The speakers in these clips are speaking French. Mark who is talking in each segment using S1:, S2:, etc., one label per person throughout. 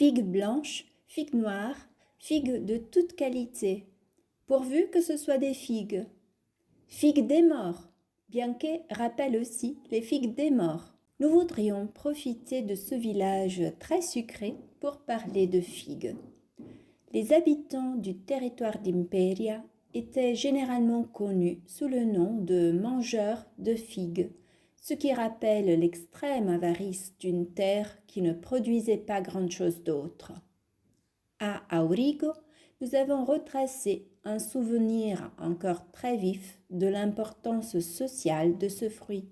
S1: figues blanches, figues noires, figues de toute qualité, pourvu que ce soit des figues. Figues des morts. Bianche rappelle aussi les figues des morts. Nous voudrions profiter de ce village très sucré pour parler de figues. Les habitants du territoire d'Imperia étaient généralement connus sous le nom de mangeurs de figues, ce qui rappelle l'extrême avarice d'une terre qui ne produisait pas grand-chose d'autre. À Aurigo, nous avons retracé un souvenir encore très vif de l'importance sociale de ce fruit.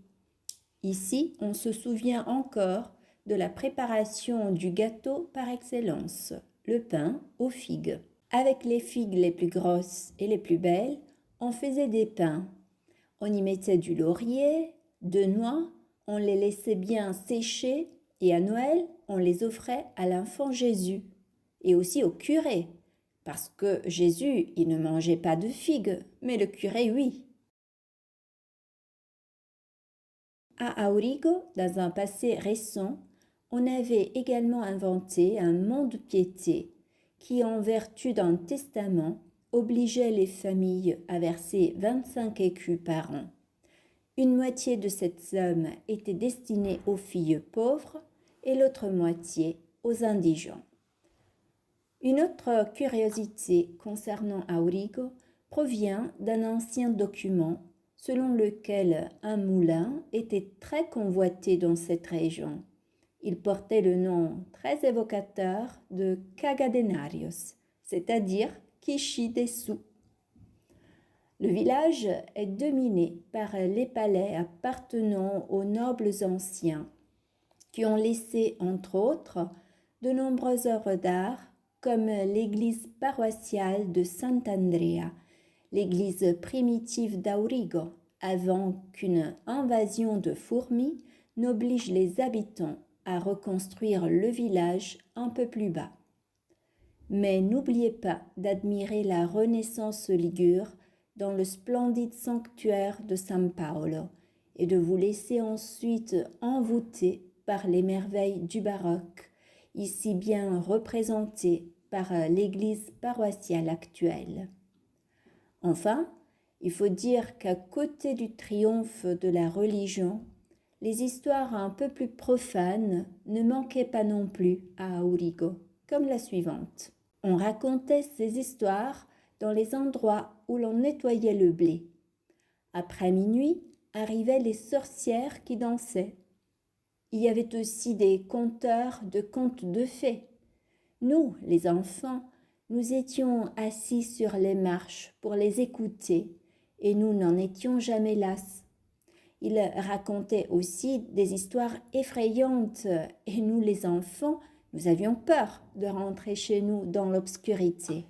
S1: Ici, on se souvient encore de la préparation du gâteau par excellence, le pain aux figues. Avec les figues les plus grosses et les plus belles, on faisait des pains. On y mettait du laurier, de noix, on les laissait bien sécher et à Noël, on les offrait à l'enfant Jésus et aussi au curé, parce que Jésus, il ne mangeait pas de figues, mais le curé, oui. À Aurigo, dans un passé récent, on avait également inventé un mont-de-piété qui, en vertu d'un testament, obligeait les familles à verser 25 écus par an. Une moitié de cette somme était destinée aux filles pauvres et l'autre moitié aux indigents. Une autre curiosité concernant Aurigo provient d'un ancien document selon lequel un moulin était très convoité dans cette région. Il portait le nom très évocateur de Cagadenarios, c'est-à-dire qui chie des sous. Le village est dominé par les palais appartenant aux nobles anciens qui ont laissé, entre autres, de nombreuses œuvres d'art comme l'église paroissiale de Sant'Andrea, l'église primitive d'Aurigo, avant qu'une invasion de fourmis n'oblige les habitants à reconstruire le village un peu plus bas. Mais n'oubliez pas d'admirer la Renaissance ligure dans le splendide sanctuaire de San Paolo et de vous laisser ensuite envoûter par les merveilles du baroque, ici bien représentées par l'église paroissiale actuelle. Enfin, il faut dire qu'à côté du triomphe de la religion, les histoires un peu plus profanes ne manquaient pas non plus à Aurigo, comme la suivante. On racontait ces histoires dans les endroits où l'on nettoyait le blé. Après minuit, arrivaient les sorcières qui dansaient. Il y avait aussi des conteurs de contes de fées. Nous, les enfants, nous étions assis sur les marches pour les écouter et nous n'en étions jamais las. Ils racontaient aussi des histoires effrayantes et nous, les enfants, nous avions peur de rentrer chez nous dans l'obscurité.